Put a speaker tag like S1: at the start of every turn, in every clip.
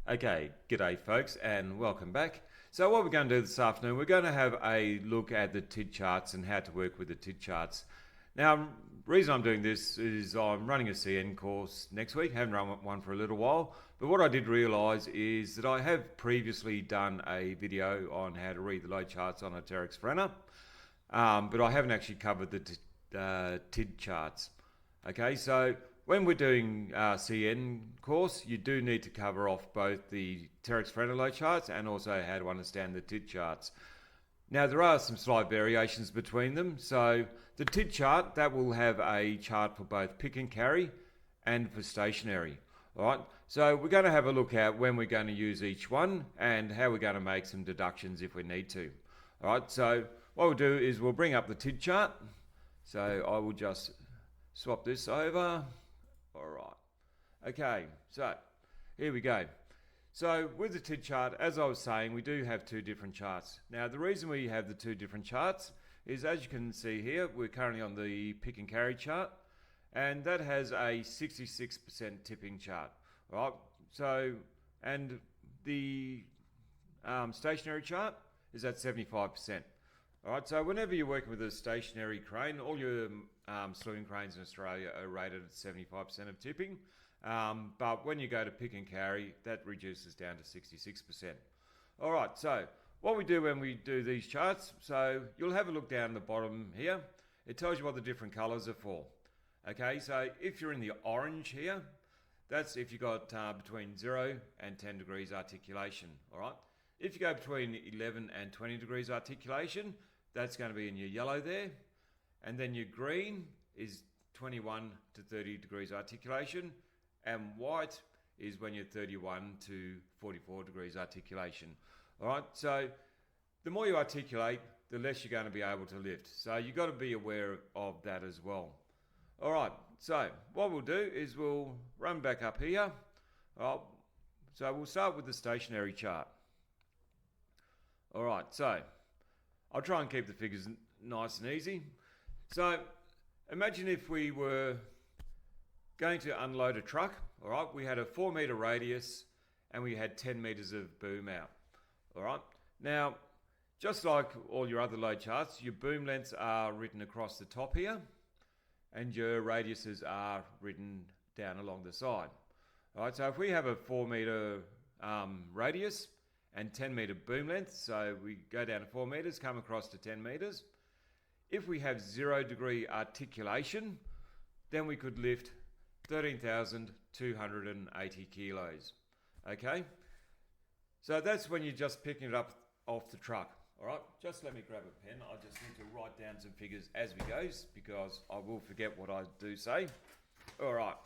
S1: Okay, g'day folks and welcome back. So what we're going to do this afternoon, we're going to have a look at the TID charts and how to work with the TID charts. Now, the reason I'm doing this is I'm running a CN course next week. I haven't run one for a little while, but what I did realise is that I have previously done a video on how to read the load charts on a Terex Frenner, but I haven't actually covered the TID charts. Okay, so when we're doing CN course, you do need to cover off both the Terex Frenner load charts and also how to understand the TID charts. Now there are some slight variations between them. So the TID chart, that will have a chart for both pick and carry and for stationary. All right, so we're going to have a look at when we're going to use each one and how we're going to make some deductions if we need to. All right, so what we'll do is we'll bring up the TID chart. So I will just swap this over. All right. Okay, so here we go. So with the TID chart, as I was saying, we do have two different charts. Now the reason we have the two different charts is, as you can see here, we're currently on the pick and carry chart, and that has a 66% tipping chart. All right. So, and the stationary chart is at 75%. All right, so whenever you're working with a stationary crane, all your slewing cranes in Australia are rated at 75% of tipping. But when you go to pick and carry, that reduces down to 66%. All right, so what we do when we do these charts, so you'll have a look down the bottom here. It tells you what the different colors are for. Okay, so if you're in the orange here, that's if you got between 0 and 10 degrees articulation. All right, if you go between 11 and 20 degrees articulation, that's going to be in your yellow there. And then your green is 21 to 30 degrees articulation. And white is when you're 31 to 44 degrees articulation. All right, so the more you articulate, the less you're going to be able to lift. So you've got to be aware of that as well. All right, so what we'll do is we'll run back up here. So we'll start with the stationary chart. All right, so I'll try and keep the figures nice and easy. So imagine if we were going to unload a truck. All right, we had a 4 meter radius and we had 10 meters of boom out. All right, now just like all your other load charts, your boom lengths are written across the top here and your radiuses are written down along the side. All right, so if we have a 4 meter radius and 10 meter boom length, so we go down to 4 meters, come across to 10 meters. If we have 0 degree articulation, then we could lift 13,280 kilos. Okay, so that's when you're just picking it up off the truck. All right, just let me grab a pen. I just need to write down some figures as we go because I will forget what I do say. All right,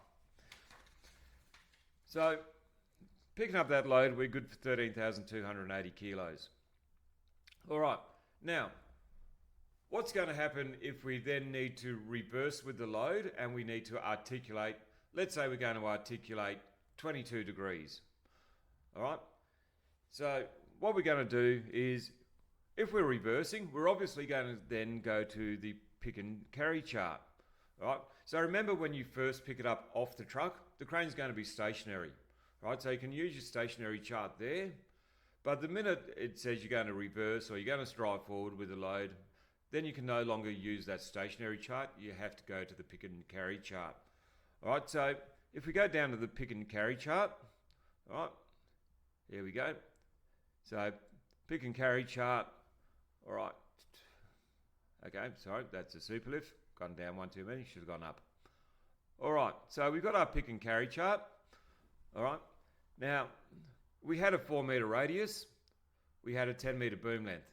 S1: so picking up that load, we're good for 13,280 kilos. All right, now, what's going to happen if we then need to reverse with the load and we need to articulate, let's say we're going to articulate 22 degrees. All right, so what we're going to do is, if we're reversing, we're obviously going to then go to the pick and carry chart. All right, so remember when you first pick it up off the truck, the crane's going to be stationary. Right, so you can use your stationary chart there, but the minute it says you're going to reverse or you're going to stride forward with a load, then you can no longer use that stationary chart. You have to go to the pick and carry chart. All right, so if we go down to the pick and carry chart, all right, here we go. So pick and carry chart, all right. Okay, sorry, that's a super lift. Gone down one too many, should have gone up. All right, so we've got our pick and carry chart. All right, now we had a 4 meter radius, we had a 10 meter boom length.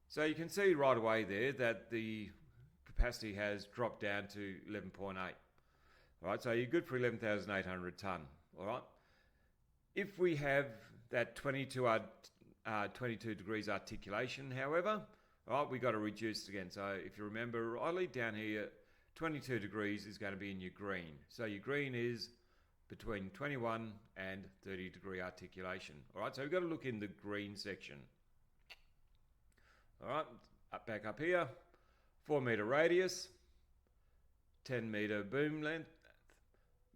S1: So you can see right away there that the capacity has dropped down to 11.8. All right, so you're good for 11,800 tonne. All right, if we have that 22 degrees articulation, however, all right, we got to reduce it again. So if you remember rightly, down here, 22 degrees is going to be in your green. So your green is between 21 and 30 degree articulation. All right, so we've got to look in the green section. All right, back up here, 4 meter radius, 10 meter boom length,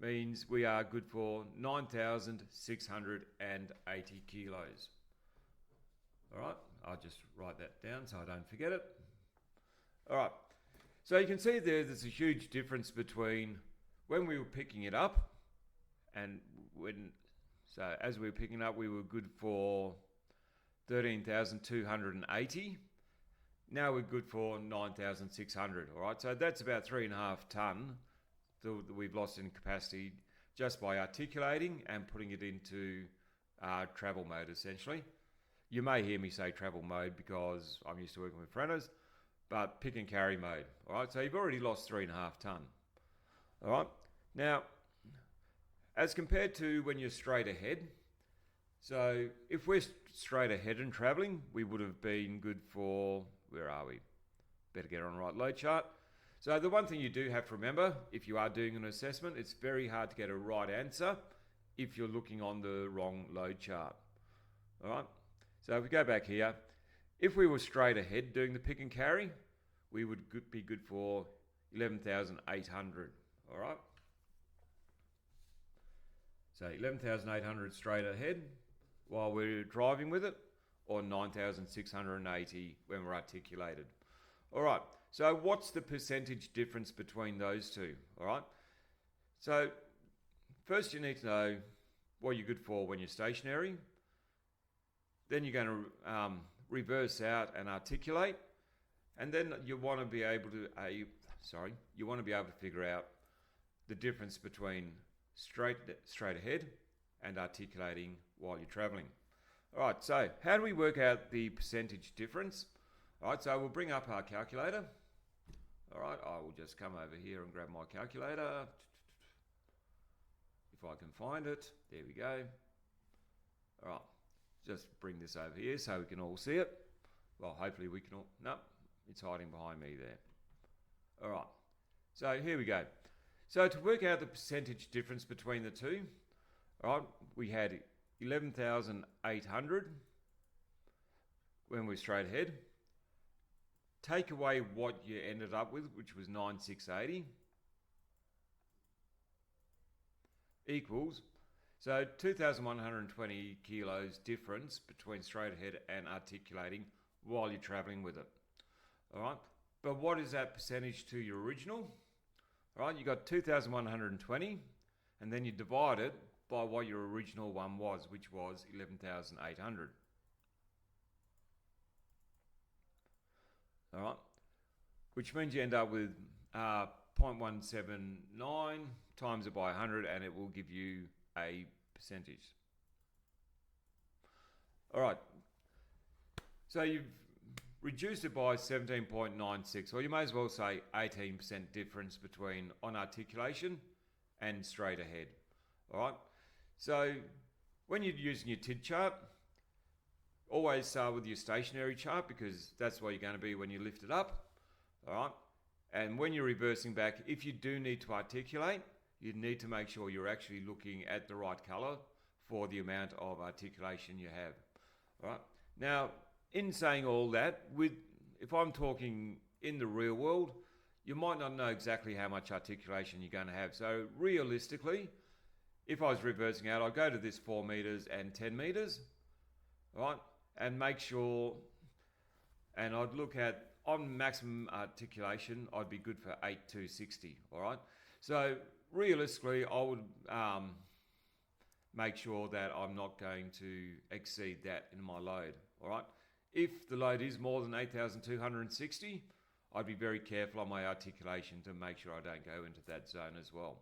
S1: means we are good for 9,680 kilos. All right, I'll just write that down so I don't forget it. All right, so you can see there's a huge difference between when we were picking it up and so as we were picking it up, we were good for 13,280. Now we're good for 9,600. All right, so that's about 3.5 tonne that we've lost in capacity just by articulating and putting it into travel mode, essentially. You may hear me say travel mode because I'm used to working with frenters, but pick and carry mode. All right, so you've already lost 3.5 tonne. All right, now as compared to when you're straight ahead, so if we're straight ahead and traveling, we would have been good for, where are we? Better get on the right load chart. So the one thing you do have to remember, if you are doing an assessment, it's very hard to get a right answer if you're looking on the wrong load chart. All right, so if we go back here, if we were straight ahead doing the pick and carry, we would be good for 11,800. All right, so 11,800 straight ahead while we're driving with it, or 9,680 when we're articulated. All right, so what's the percentage difference between those two? All right, so first you need to know what you're good for when you're stationary. Then you're going to reverse out and articulate, and then you want to be able to figure out the difference between straight ahead and articulating while you're traveling. All right, so how do we work out the percentage difference? All right, so we'll bring up our calculator. All right, I will just come over here and grab my calculator. If I can find it, there we go. All right, just bring this over here so we can all see it. Well, hopefully we can all, no, it's hiding behind me there. All right, so here we go. So to work out the percentage difference between the two, all right, we had 11,800 when we're straight ahead. Take away what you ended up with, which was 9,680, equals, so 2,120 kilos difference between straight ahead and articulating while you're traveling with it. All right, but what is that percentage to your original? All right, you got 2,120, and then you divide it by what your original one was, which was 11,800. All right, which means you end up with 0.179 times it by 100, and it will give you a percentage. All right, so you've reduced it by 17.96, or you may as well say 18% difference between on articulation and straight ahead. All right, so when you're using your TID chart, always start with your stationary chart because that's where you're going to be when you lift it up. All right, and when you're reversing back, if you do need to articulate, you need to make sure you're actually looking at the right color for the amount of articulation you have. All right, now in saying all that, if I'm talking in the real world, you might not know exactly how much articulation you're going to have. So realistically, if I was reversing out, I'd go to this 4 meters and 10 meters, all right, and make sure, and I'd look at, on maximum articulation, I'd be good for 8,260, all right? So realistically, I would make sure that I'm not going to exceed that in my load, all right? If the load is more than 8,260, I'd be very careful on my articulation to make sure I don't go into that zone as well.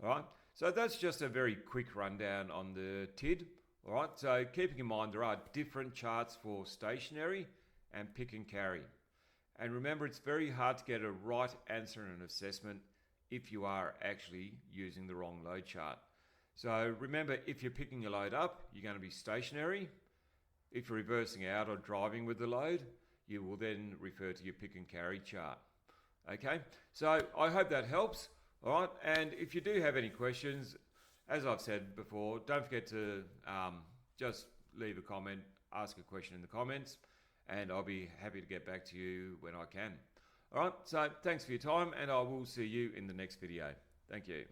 S1: All right, so that's just a very quick rundown on the TID. All right, so keeping in mind there are different charts for stationary and pick and carry. And remember, it's very hard to get a right answer in an assessment if you are actually using the wrong load chart. So remember, if you're picking a load up, you're going to be stationary. If you're reversing out or driving with the load, you will then refer to your pick and carry chart. Okay, so I hope that helps. All right, and if you do have any questions, as I've said before, don't forget to just leave a comment, ask a question in the comments, and I'll be happy to get back to you when I can. All right, so thanks for your time, and I will see you in the next video. Thank you.